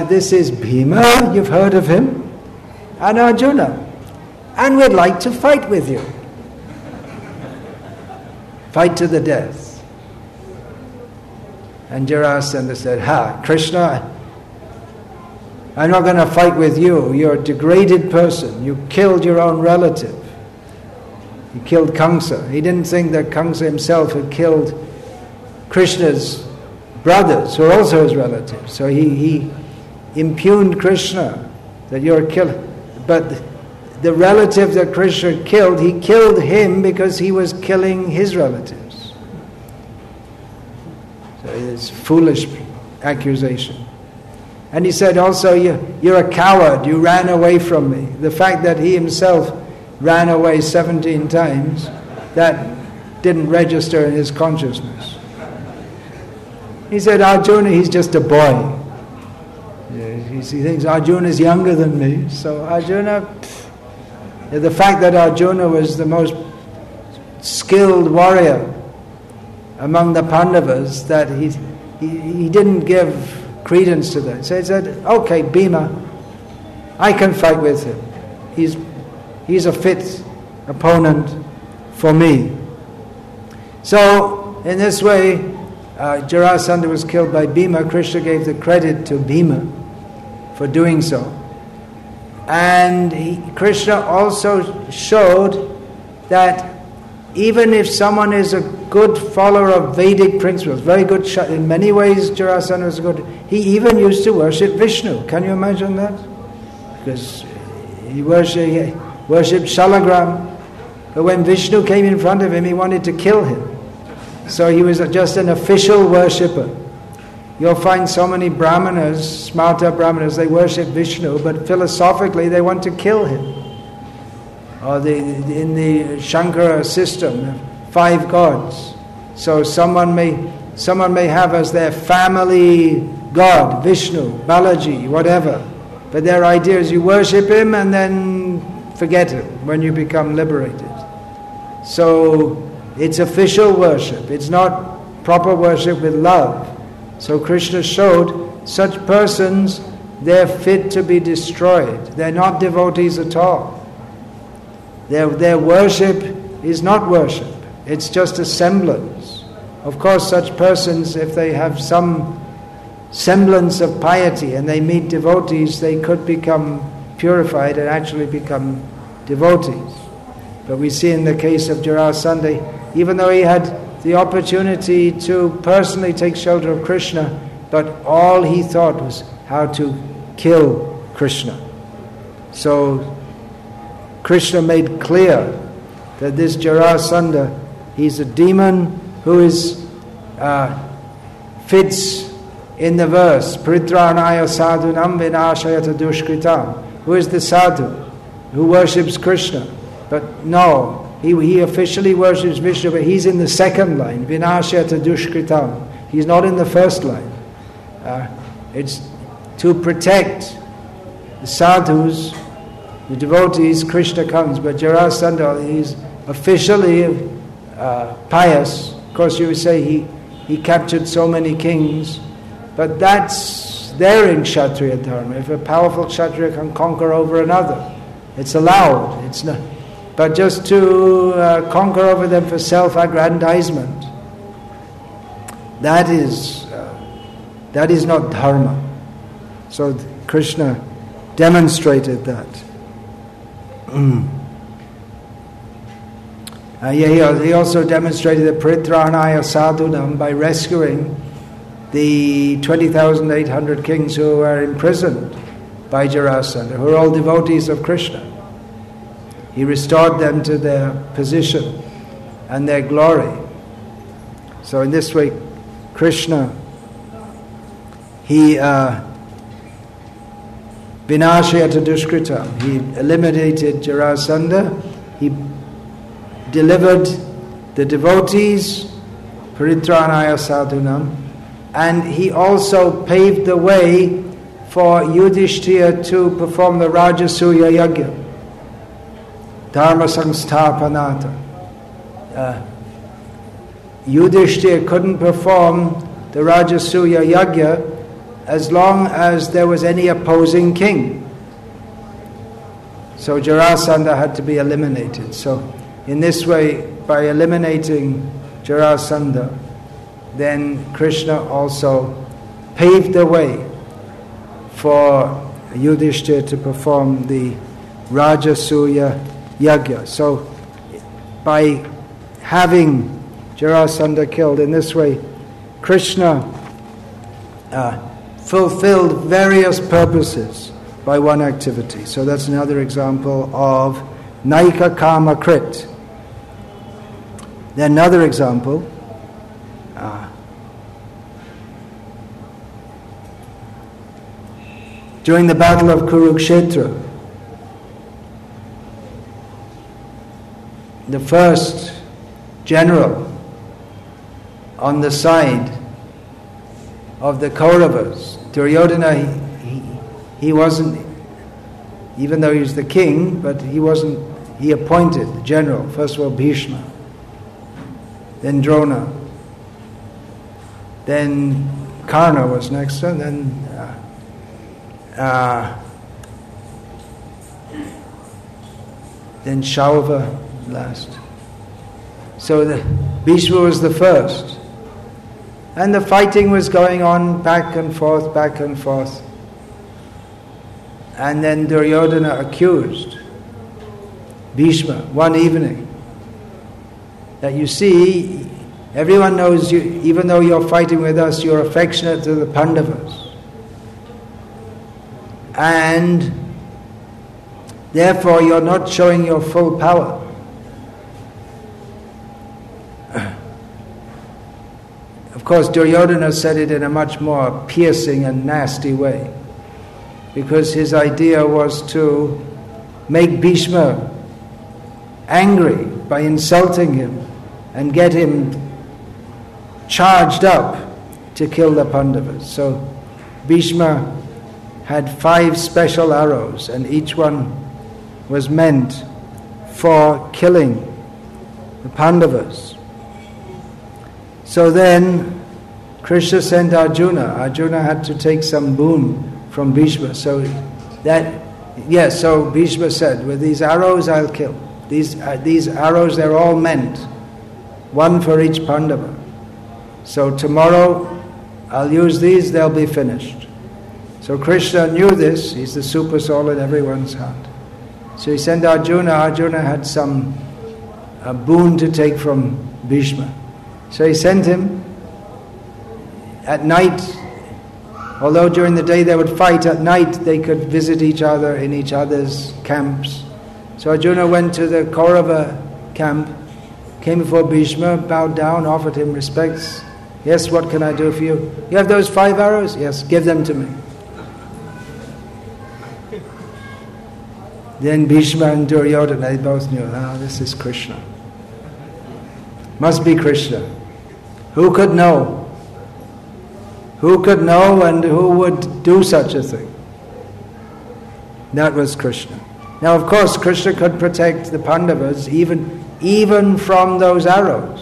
this is Bhima, you've heard of him, and Arjuna, and we'd like to fight with you. Fight to the death. And Jarasandha said, Krishna, I'm not going to fight with you. You're a degraded person. You killed your own relative. He killed Kamsa. He didn't think that Kamsa himself had killed Krishna's brothers, who are also his relatives. So he impugned Krishna that you're a killer. But the relative that Krishna killed, he killed him because he was killing his relatives. So it's a foolish accusation. And he said also, you're a coward, you ran away from me. The fact that he himself ran away 17 times, that didn't register in his consciousness. He said, Arjuna, he's just a boy. He thinks Arjuna is younger than me. So Arjuna, the fact that Arjuna was the most skilled warrior among the Pandavas, that he didn't give credence to that. So he said, okay, Bhima, I can fight with him. He's a fit opponent for me. So, in this way, Jarasandha was killed by Bhima. Krishna gave the credit to Bhima for doing so. And Krishna also showed that even if someone is a good follower of Vedic principles, very good, in many ways Jarasandha was good, he even used to worship Vishnu. Can you imagine that? Because he worshipped Shalagram, but when Vishnu came in front of him, he wanted to kill him. So he was just an official worshipper. You'll find so many Brahmanas, smarta Brahmanas, they worship Vishnu, but philosophically they want to kill him. Or in the Shankara system, 5 gods. So someone may have as their family god, Vishnu, Balaji, whatever. But their idea is you worship him and then forget him when you become liberated. So it's official worship. It's not proper worship with love. So Krishna showed such persons, they're fit to be destroyed. They're not devotees at all. Their worship is not worship. It's just a semblance. Of course, such persons, if they have some semblance of piety and they meet devotees, they could become purified and actually become devotees. But we see in the case of Jarasandha, even though he had the opportunity to personally take shelter of Krishna, but all he thought was how to kill Krishna. So Krishna made clear that this Jarasandha, he's a demon who fits in the verse, Pritranaya sadhunam vinashayata dushkritam. Who is the sadhu? Who worships Krishna? But no, he officially worships Vishnu, but he's in the second line, vinashayata dushkritam. He's not in the first line. It's to protect the sadhus, the devotees. Krishna comes, but Jarasandha, he's officially pious. Of course, you would say he captured so many kings, but that's there in Kshatriya Dharma. If a powerful Kshatriya can conquer over another, it's allowed. It's not, but just to conquer over them for self-aggrandizement, that is not dharma. So Krishna demonstrated that. He also demonstrated the Pritranaya Sadhunam by rescuing the 20,800 kings who were imprisoned by Jarasandha, who are all devotees of Krishna. He restored them to their position and their glory. So in this way, Krishna, he vinashayata dushkritam, he eliminated Jarasandha, he delivered the devotees, paritranaya sadhunam, and he also paved the way for Yudhishthira to perform the Rajasuya Yajna, Dharma Samsthapanata. Yudhishthira couldn't perform the Rajasuya Yajna as long as there was any opposing king. So Jarasandha had to be eliminated. So in this way, by eliminating Jarasandha, then Krishna also paved the way for Yudhishthira to perform the Rajasuya Yajna. So by having Jarasandha killed in this way, Krishna fulfilled various purposes by one activity. So that's another example of Naikakarmakrt. Then another example, during the battle of Kurukshetra, the first general on the side of the Kauravas, Duryodhana, he wasn't, even though he was the king, but he appointed the general. First of all, Bhishma, then Drona, then Karna was next, and then Shauva last. So Bhishma was the first. And the fighting was going on back and forth. And then Duryodhana accused Bhishma one evening that, you see, everyone knows you, even though you're fighting with us, you're affectionate to the Pandavas. And therefore you're not showing your full power. Of course, Duryodhana said it in a much more piercing and nasty way, because his idea was to make Bhishma angry by insulting him and get him charged up to kill the Pandavas. So Bhishma had 5 special arrows, and each one was meant for killing the Pandavas. So then Krishna sent Arjuna. Arjuna had to take some boon from Bhishma. So Bhishma said, with these arrows I'll kill. These arrows, they're all meant, one for each Pandava. So tomorrow I'll use these, they'll be finished. So Krishna knew this, he's the super soul in everyone's heart. So he sent Arjuna. Arjuna had some a boon to take from Bhishma. So he sent him at night. Although during the day they would fight, at night they could visit each other in each other's camps. So Arjuna went to the Kaurava camp, came before Bhishma, bowed down, offered him respects. Yes, what can I do for you? You have those 5 arrows? Yes, give them to me. Then Bhishma and Duryodhana, they both knew, this is Krishna. Must be Krishna. Who could know? Who could know and who would do such a thing? That was Krishna. Now, of course, Krishna could protect the Pandavas even from those arrows.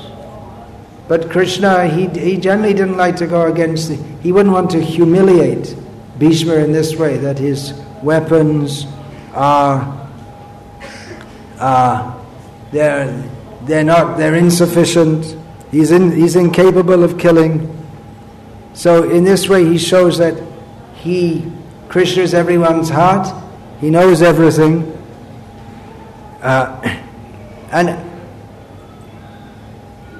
But Krishna, he generally didn't like to go against he wouldn't want to humiliate Bhishma in this way, that his weapons they're insufficient. He's incapable of killing. So in this way he shows that Krishna is everyone's heart. He knows everything. And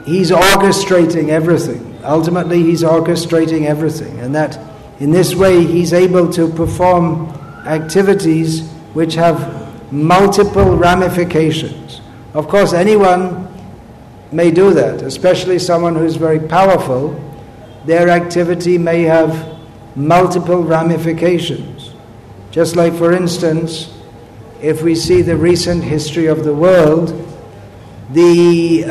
he's orchestrating everything. Ultimately he's orchestrating everything. And that in this way he's able to perform activities which have multiple ramifications. Of course anyone may do that, especially someone who's very powerful. Their activity may have multiple ramifications. Just like, for instance, if we see the recent history of the world, the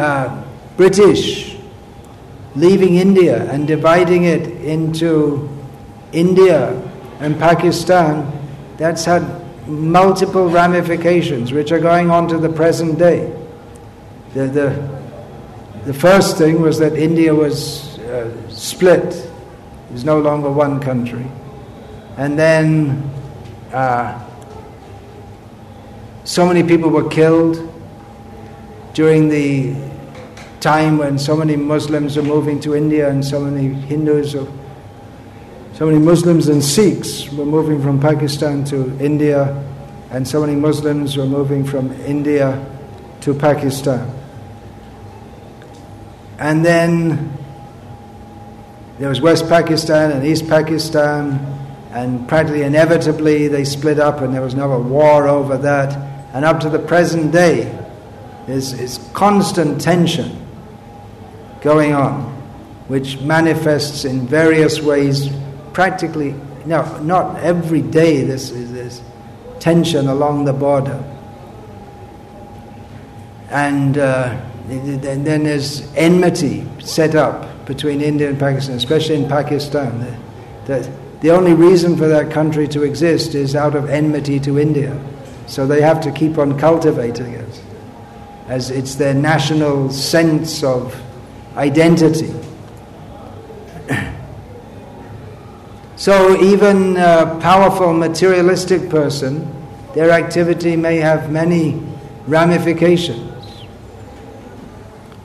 British leaving India and dividing it into India and Pakistan, that's had multiple ramifications which are going on to the present day. The first thing was that India was split. It was no longer one country. And then so many people were killed during the time when so many Muslims were moving to India, and so many Muslims and Sikhs were moving from Pakistan to India, and so many Muslims were moving from India to Pakistan. And then there was West Pakistan and East Pakistan, and practically inevitably they split up, and there was another war over that. And up to the present day, there's constant tension going on, which manifests in various ways. Practically, not every day there's tension along the border. And then there's enmity set up between India and Pakistan, especially in Pakistan. The only reason for that country to exist is out of enmity to India. So they have to keep on cultivating it, as it's their national sense of identity. So even a powerful materialistic person, their activity may have many ramifications,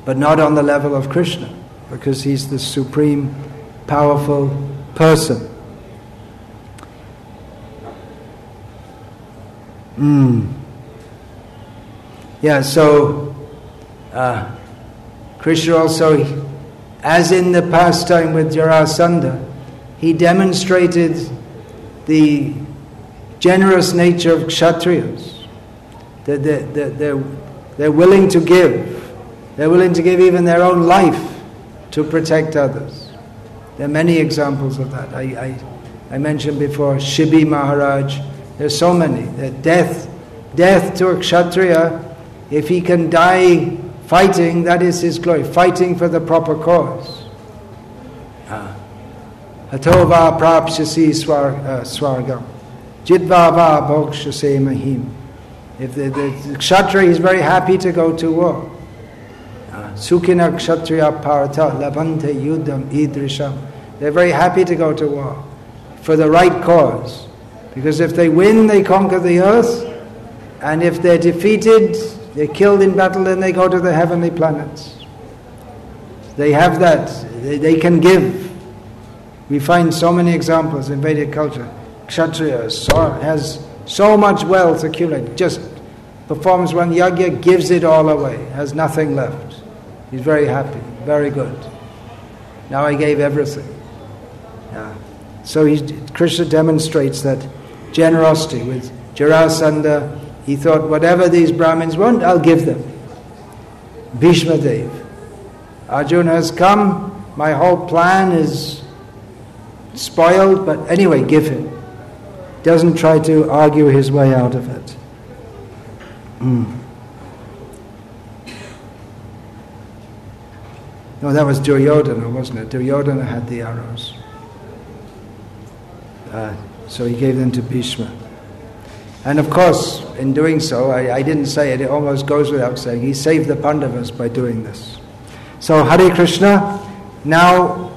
but not on the level of Krishna, because he's the supreme powerful person. Yeah, so Krishna also, as in the pastime with Jarasandha, he demonstrated the generous nature of Kshatriyas. They're willing to give. They're willing to give even their own life to protect others. There are many examples of that. I mentioned before Shibi Maharaj. There's so many. Death to a Kshatriya, if he can die fighting, that is his glory. Fighting for the proper cause. Hatova prapshasi swargam. Jitva va bhokshase mahim. If the Kshatriya is very happy to go to war. Sukhina kshatriya parata labante yudham idrisham. They're very happy to go to war for the right cause. Because if they win, they conquer the earth. And if they're defeated, they're killed in battle, then they go to the heavenly planets. They have that. They can give. We find so many examples in Vedic culture. Kshatriya has so much wealth accumulated, just performs one yajna, gives it all away, has nothing left. He's very happy, very good. Now I gave everything. Yeah. So Krishna demonstrates that generosity. With Jarasandha, he thought, whatever these Brahmins want, I'll give them. Bhishma Dev. Arjuna has come, my whole plan is spoiled, but anyway, give him. Doesn't try to argue his way out of it. No, that was Duryodhana, wasn't it? Duryodhana had the arrows. So he gave them to Bhishma. And of course, in doing so, I didn't say it, it almost goes without saying, he saved the Pandavas by doing this. So Hare Krishna, now,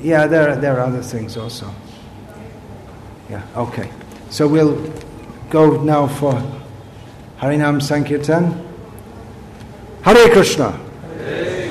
yeah, there are other things also. Yeah, okay. So we'll go now for Harinam Sankirtan. Hare Krishna.
Hare.